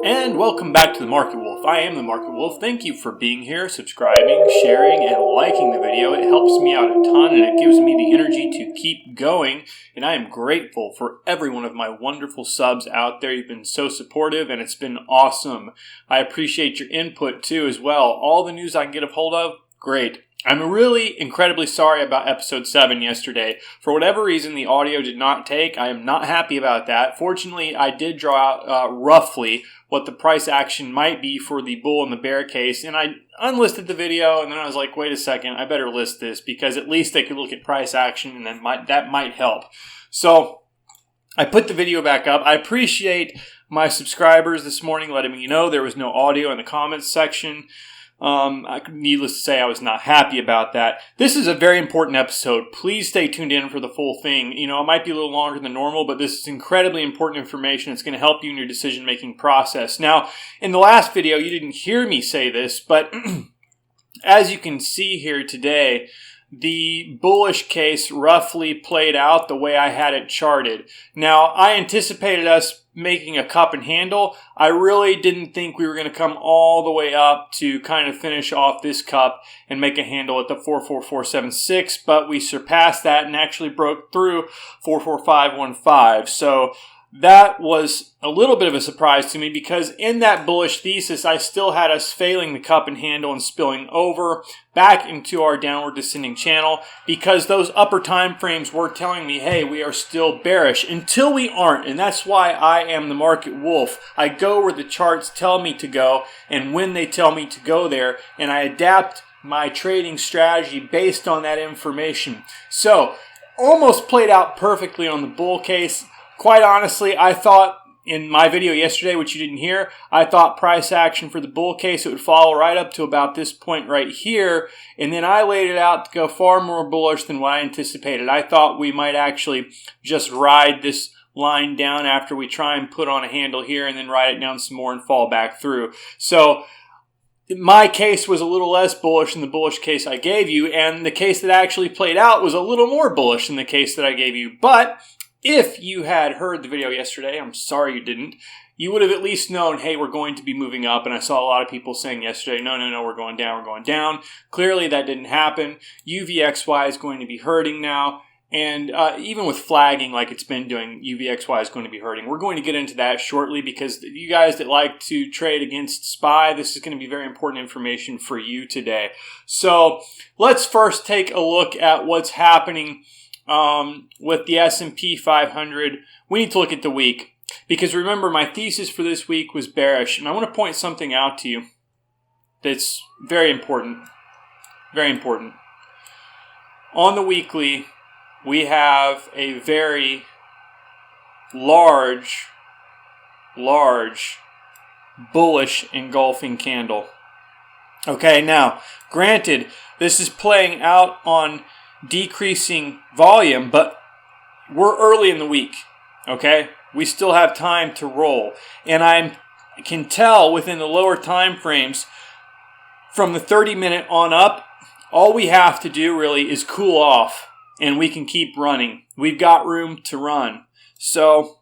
And welcome back to the Market Wolf. I am the Market Wolf. Thank you for being here, subscribing, sharing, and liking the video. It helps me out a ton and it gives me the energy to keep going. And I am grateful for every one of my wonderful subs out there. You've been so supportive and it's been awesome. I appreciate your input too as well. All the news I can get a hold of, great. I'm really incredibly sorry about episode 7 yesterday. For whatever reason, the audio did not take. I am not happy about that. Fortunately, I did draw out roughly what the price action might be for the bull and the bear case, and I unlisted the video, and then I was like, wait a second, I better list this, because at least they could look at price action, and then that might help. So I put the video back up. I appreciate my subscribers this morning letting me know there was no audio in the comments section. Needless to say, I was not happy about that. This is a very important episode. Please stay tuned in for the full thing. You know, it might be a little longer than normal, but this is incredibly important information. It's going to help you in your decision-making process. Now, in the last video, you didn't hear me say this, but as you can see here today, the bullish case roughly played out the way I had it charted. Now, I anticipated us making a cup and handle. I really didn't think we were going to come all the way up to kind of finish off this cup and make a handle at the 44476, but we surpassed that and actually broke through 44515. So that was a little bit of a surprise to me because in that bullish thesis, I still had us failing the cup and handle and spilling over back into our downward descending channel because those upper time frames were telling me, hey, we are still bearish until we aren't. And that's why I am the Market Wolf. I go where the charts tell me to go and when they tell me to go there, and I adapt my trading strategy based on that information. So almost played out perfectly on the bull case. Quite honestly, I thought in my video yesterday, which you didn't hear, I thought price action for the bull case, it would follow right up to about this point right here. And then I laid it out to go far more bullish than what I anticipated. I thought we might actually just ride this line down after we try and put on a handle here and then ride it down some more and fall back through. So my case was a little less bullish than the bullish case I gave you. And the case that actually played out was a little more bullish than the case that I gave you. But if you had heard the video yesterday, I'm sorry you didn't, you would have at least known, hey, we're going to be moving up. And I saw a lot of people saying yesterday, no, we're going down, we're going down. Clearly that didn't happen. UVXY is going to be hurting now. And even with flagging like it's been doing, UVXY is going to be hurting. We're going to get into that shortly because you guys that like to trade against SPY, this is going to be very important information for you today. So let's first take a look at what's happening with the S&P 500. We need to look at the week because remember my thesis for this week was bearish, and I want to point something out to you that's very important. Very important. On the weekly, we have a very large bullish engulfing candle. Okay, now, granted, this is playing out on decreasing volume, but we're early in the week, okay? We still have time to roll. And I can tell within the lower time frames, from the 30-minute on up, all we have to do really is cool off, and we can keep running. We've got room to run. So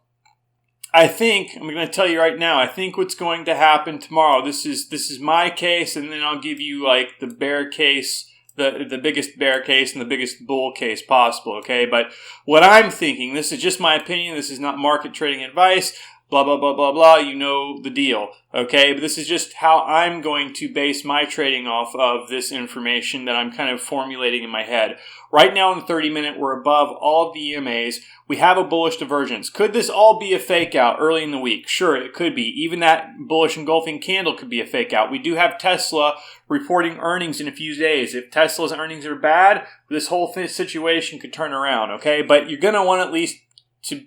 I think, I'm going to tell you right now, I think what's going to happen tomorrow, this is my case, and then I'll give you like the bear case, the biggest bear case and the biggest bull case possible, okay? But what I'm thinking, this is just my opinion, this is not market trading advice, blah, blah, blah, blah, blah, you know the deal, okay? But this is just how I'm going to base my trading off of this information that I'm kind of formulating in my head. Right now in the 30-minute, we're above all of the EMAs. We have a bullish divergence. Could this all be a fake out early in the week? Sure, it could be. Even that bullish engulfing candle could be a fake out. We do have Tesla reporting earnings in a few days. If Tesla's earnings are bad, this whole situation could turn around, okay? But you're going to want at least to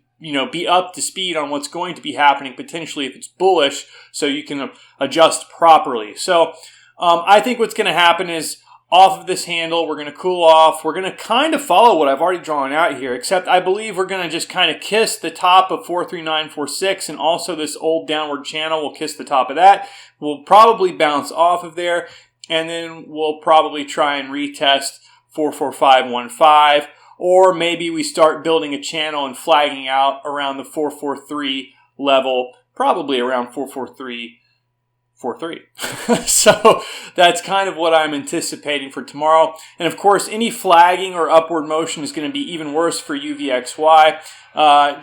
be up to speed on what's going to be happening potentially if it's bullish so you can adjust properly. So I think what's going to happen is off of this handle, we're going to cool off. We're going to kind of follow what I've already drawn out here, except I believe we're going to just kind of kiss the top of 43946 and also this old downward channel. We'll kiss the top of that. We'll probably bounce off of there, and then we'll probably try and retest 44515. Or maybe we start building a channel and flagging out around the 443 level probably around 443.43. So that's kind of what I'm anticipating for tomorrow. And of course, any flagging or upward motion is going to be even worse for UVXY.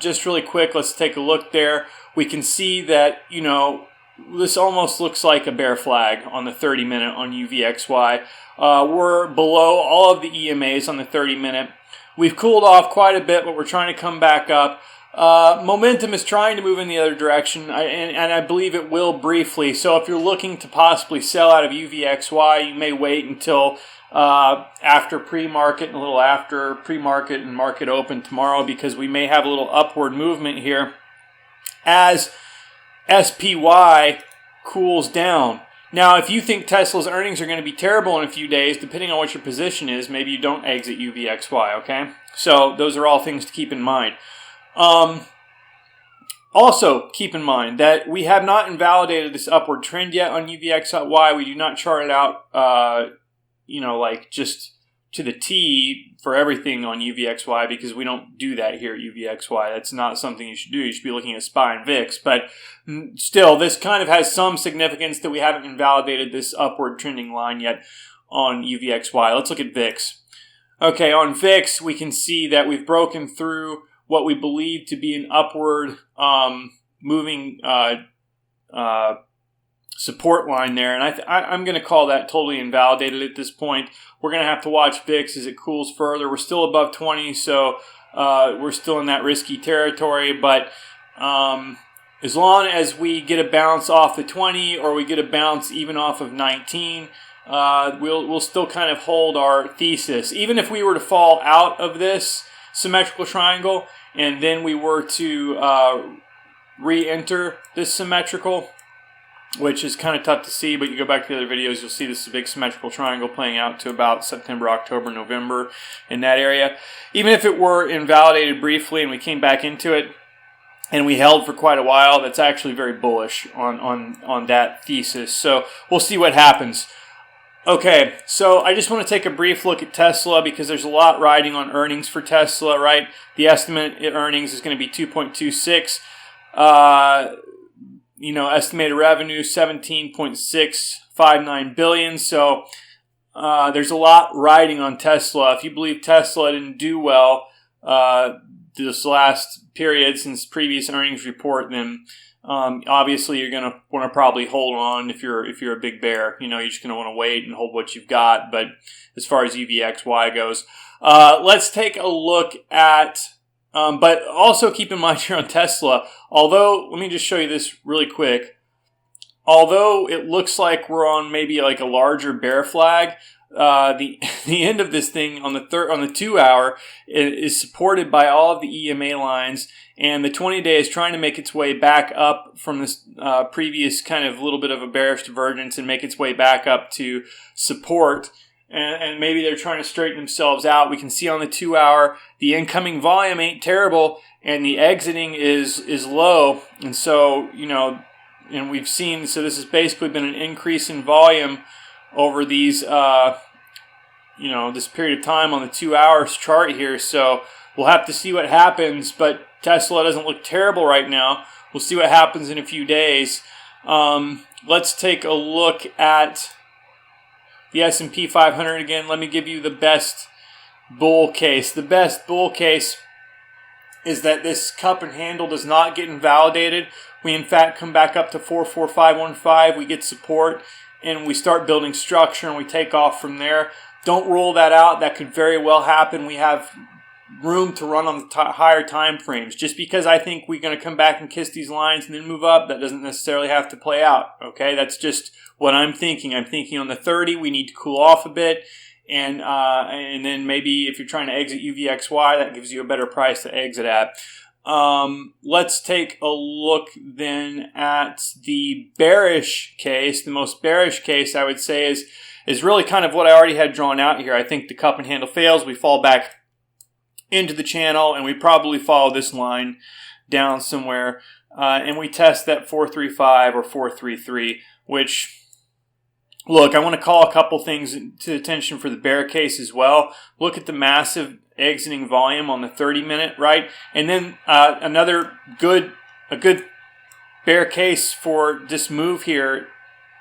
Just really quick, let's take a look there. We can see that, this almost looks like a bear flag on the 30-minute on UVXY. We're below all of the EMAs on the 30-minute. We've cooled off quite a bit, but we're trying to come back up. Momentum is trying to move in the other direction, and I believe it will briefly. So if you're looking to possibly sell out of UVXY, you may wait until after pre-market and a little after pre-market and market open tomorrow, because we may have a little upward movement here as SPY cools down. Now, if you think Tesla's earnings are going to be terrible in a few days, depending on what your position is, maybe you don't exit UVXY, okay? So those are all things to keep in mind. Also, keep in mind that we have not invalidated this upward trend yet on UVXY. We do not chart it out, like just to the T for everything on UVXY, because we don't do that here at UVXY. That's not something you should do. You should be looking at SPY and VIX. But still, this kind of has some significance that we haven't invalidated this upward trending line yet on UVXY. Let's look at VIX. Okay, on VIX, we can see that we've broken through what we believe to be an upward moving support line there. And I'm going to call that totally invalidated at this point. We're going to have to watch VIX as it cools further. We're still above 20, so we're still in that risky territory. But as long as we get a bounce off the 20, or we get a bounce even off of 19, we'll still kind of hold our thesis. Even if we were to fall out of this symmetrical triangle and then we were to re-enter this symmetrical, which is kind of tough to see, but you go back to the other videos, you'll see this big symmetrical triangle playing out to about September, October, November in that area. Even if it were invalidated briefly and we came back into it and we held for quite a while, that's actually very bullish on that thesis. So we'll see what happens. Okay, so I just want to take a brief look at Tesla, because there's a lot riding on earnings for Tesla, right? The estimate earnings is going to be 2.26. Estimated revenue, $17.659 billion. So there's a lot riding on Tesla. If you believe Tesla didn't do well this last period since previous earnings report, then obviously you're going to want to probably hold on if you're a big bear. You're just going to want to wait and hold what you've got. But as far as UVXY goes, let's take a look at but also keep in mind here on Tesla, although, let me just show you this really quick. Although it looks like we're on maybe like a larger bear flag, the end of this thing on the 2 hour is supported by all of the EMA lines, and the 20-day is trying to make its way back up from this previous kind of little bit of a bearish divergence and make its way back up to support. And maybe they're trying to straighten themselves out. We can see on the 2 hour, the incoming volume ain't terrible, and the exiting is low. And so, and we've seen, so this has basically been an increase in volume over these, this period of time on the 2 hours chart here. So we'll have to see what happens, but Tesla doesn't look terrible right now. We'll see what happens in a few days. Let's take a look at the S&P 500 again. Let me give you the best bull case. The best bull case is that this cup and handle does not get invalidated. We, in fact, come back up to 44515. We get support, and we start building structure, and we take off from there. Don't rule that out. That could very well happen. We have room to run on the higher time frames. Just because I think we're going to come back and kiss these lines and then move up, that doesn't necessarily have to play out. Okay, that's just what I'm thinking. I'm thinking on the 30, we need to cool off a bit, and then maybe if you're trying to exit UVXY, that gives you a better price to exit at. Let's take a look then at the bearish case. The most bearish case, I would say, is really kind of what I already had drawn out here. I think the cup and handle fails. We fall back into the channel, and we probably follow this line down somewhere, and we test that 435 or 433, which, look, I want to call a couple things to attention for the bear case as well. Look at the massive exiting volume on the 30-minute, right? And then a good bear case for this move here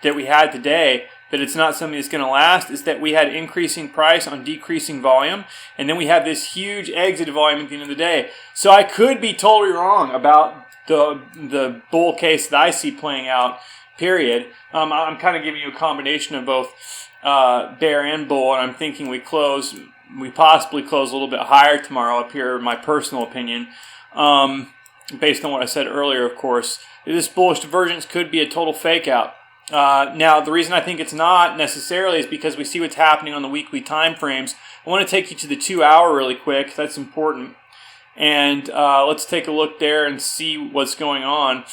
that we had today, that it's not something that's going to last, is that we had increasing price on decreasing volume, and then we have this huge exit volume at the end of the day. So I could be totally wrong about the bull case that I see playing out, period. I'm kind of giving you a combination of both bear and bull, and I'm thinking we possibly close a little bit higher tomorrow up here, in my personal opinion, based on what I said earlier, of course. This bullish divergence could be a total fake out. Now, the reason I think it's not necessarily is because we see what's happening on the weekly time frames. I want to take you to the 2-hour really quick. That's important. And let's take a look there and see what's going on.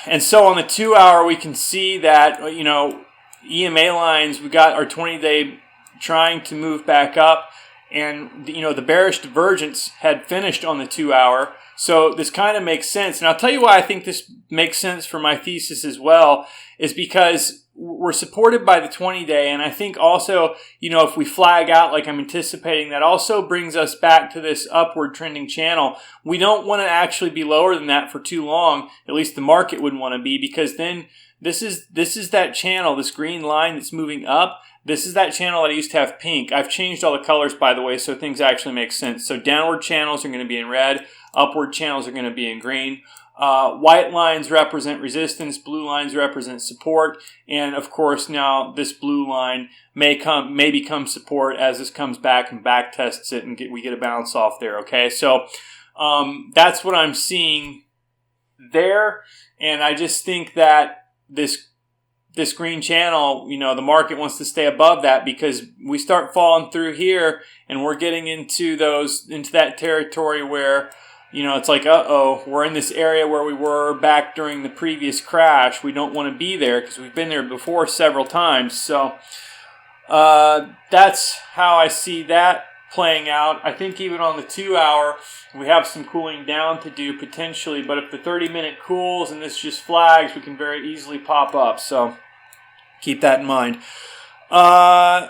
And so on the 2-hour, we can see that, EMA lines, we got our 20-day trying to move back up. And, the bearish divergence had finished on the 2-hour. So this kind of makes sense. And I'll tell you why I think this makes sense for my thesis as well, is because we're supported by the 20-day. And I think also, if we flag out like I'm anticipating, that also brings us back to this upward trending channel. We don't want to actually be lower than that for too long. At least the market wouldn't want to be, because then this is that channel, this green line that's moving up. This is that channel that I used to have pink. I've changed all the colors, by the way, so things actually make sense. So downward channels are going to be in red. Upward channels are going to be in green. White lines represent resistance. Blue lines represent support. And, of course, now this blue line may become support as this comes back and back tests it, and we get a bounce off there, okay? So that's what I'm seeing there. And I just think that this green channel, the market wants to stay above that, because we start falling through here and we're getting into that territory where, it's like, we're in this area where we were back during the previous crash. We don't want to be there because we've been there before several times. So that's how I see that playing out. I think even on the 2-hour, we have some cooling down to do potentially, but if the 30-minute cools and this just flags, we can very easily pop up. So keep that in mind. I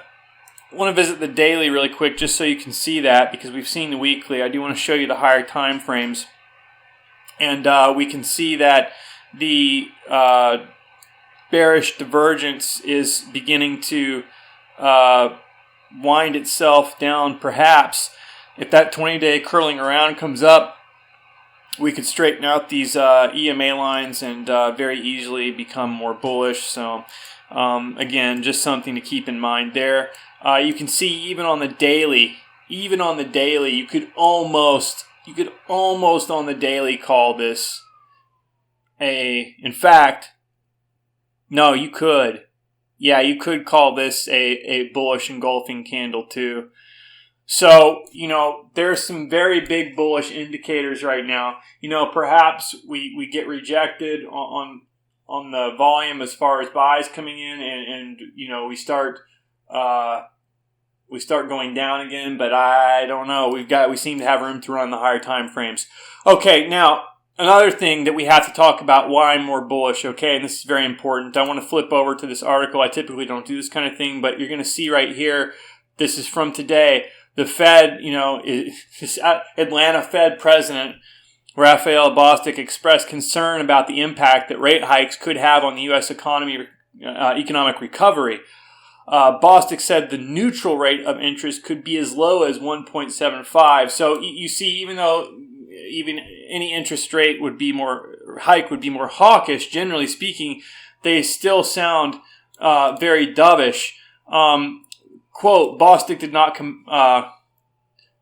want to visit the daily really quick just so you can see that, because we've seen the weekly. I do want to show you the higher time frames. And we can see that the bearish divergence is beginning to wind itself down. Perhaps if that 20-day curling around comes up, we could straighten out these EMA lines and very easily become more bullish. So again, just something to keep in mind there. You can see even on the daily, you could almost on the daily call this in fact, no, you could. Yeah, you could call this a bullish engulfing candle too. So, there's some very big bullish indicators right now. Perhaps we get rejected on the volume as far as buys coming in, and we start going down again, but I don't know. We seem to have room to run the higher time frames. Okay, now another thing that we have to talk about, why I'm more bullish, okay, and this is very important. I want to flip over to this article. I typically don't do this kind of thing, but you're going to see right here, this is from today. The Fed, this Atlanta Fed president, Raphael Bostic, expressed concern about the impact that rate hikes could have on the U.S. economic recovery. Bostic said the neutral rate of interest could be as low as 1.75. So you see, even though any interest rate would be more hawkish, generally speaking, they still sound very dovish. Quote, Bostic did not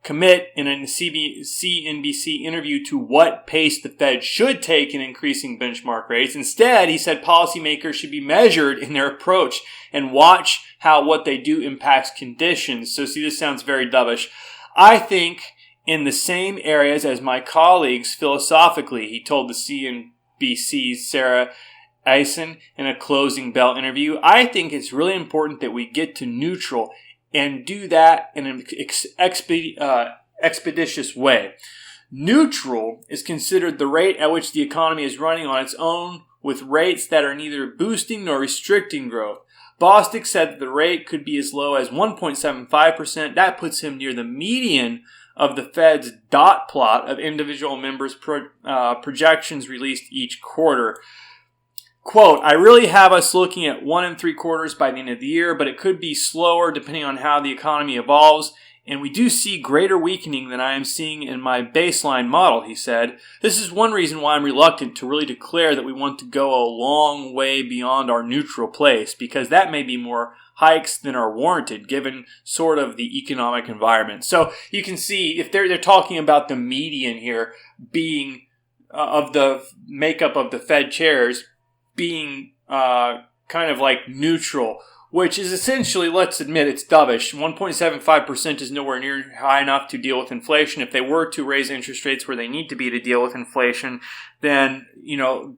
commit in a CNBC interview to what pace the Fed should take in increasing benchmark rates. Instead, he said policymakers should be measured in their approach and watch how what they do impacts conditions. So see, this sounds very dovish. I think in the same areas as my colleagues philosophically, he told the CNBC's Sarah Eisen in a closing bell interview. I think it's really important that we get to neutral and do that in an expeditious way. Neutral is considered the rate at which the economy is running on its own, with rates that are neither boosting nor restricting growth. Bostic said that the rate could be as low as 1.75%. That puts him near the median of the Fed's dot plot of individual members' projections released each quarter. Quote, I really have us looking at 1 3/4 by the end of the year, but it could be slower depending on how the economy evolves. And we do see greater weakening than I am seeing in my baseline model, he said. This is one reason why I'm reluctant to really declare that we want to go a long way beyond our neutral place, because that may be more hikes than are warranted given sort of the economic environment. So you can see if they're talking about the median here being of the makeup of the Fed chairs being kind of like neutral, which is essentially, let's admit, it's dovish. 1.75% is nowhere near high enough to deal with inflation. If they were to raise interest rates where they need to be to deal with inflation, then,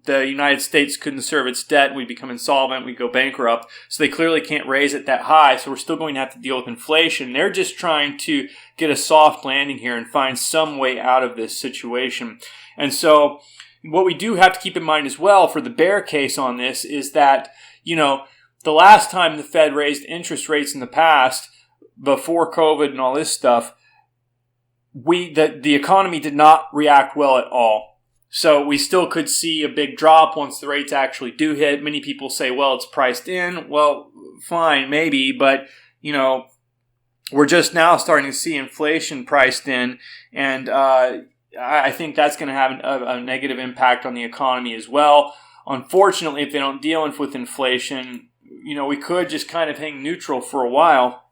the United States couldn't serve its debt. We'd become insolvent. We'd go bankrupt. So they clearly can't raise it that high. So we're still going to have to deal with inflation. They're just trying to get a soft landing here and find some way out of this situation. And so what we do have to keep in mind as well for the bear case on this is that, the last time the Fed raised interest rates in the past, before COVID and all this stuff, the economy did not react well at all. So we still could see a big drop once the rates actually do hit. Many people say, well, it's priced in. Well, fine, maybe, but, we're just now starting to see inflation priced in, and I think that's going to have a negative impact on the economy as well. Unfortunately, if they don't deal with inflation, we could just kind of hang neutral for a while.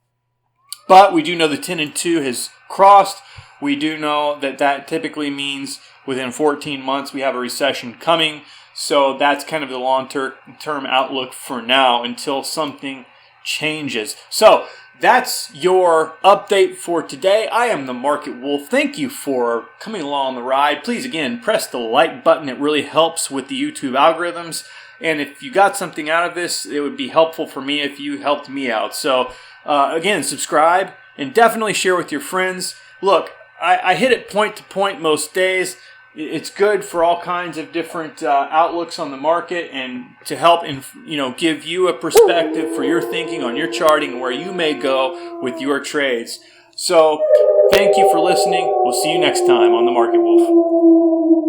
But we do know the 10 and 2 has crossed. We do know that typically means within 14 months we have a recession coming. So that's kind of the long-term outlook for now until something changes. So that's your update for today. I am the Market Wolf. Thank you for coming along the ride. Please, again, press the like button. It really helps with the YouTube algorithms. And if you got something out of this, it would be helpful for me if you helped me out. So, again, subscribe and definitely share with your friends. Look, I hit it point to point most days. It's good for all kinds of different outlooks on the market and to help give you a perspective for your thinking on your charting and where you may go with your trades. So thank you for listening. We'll see you next time on the Market Wolf.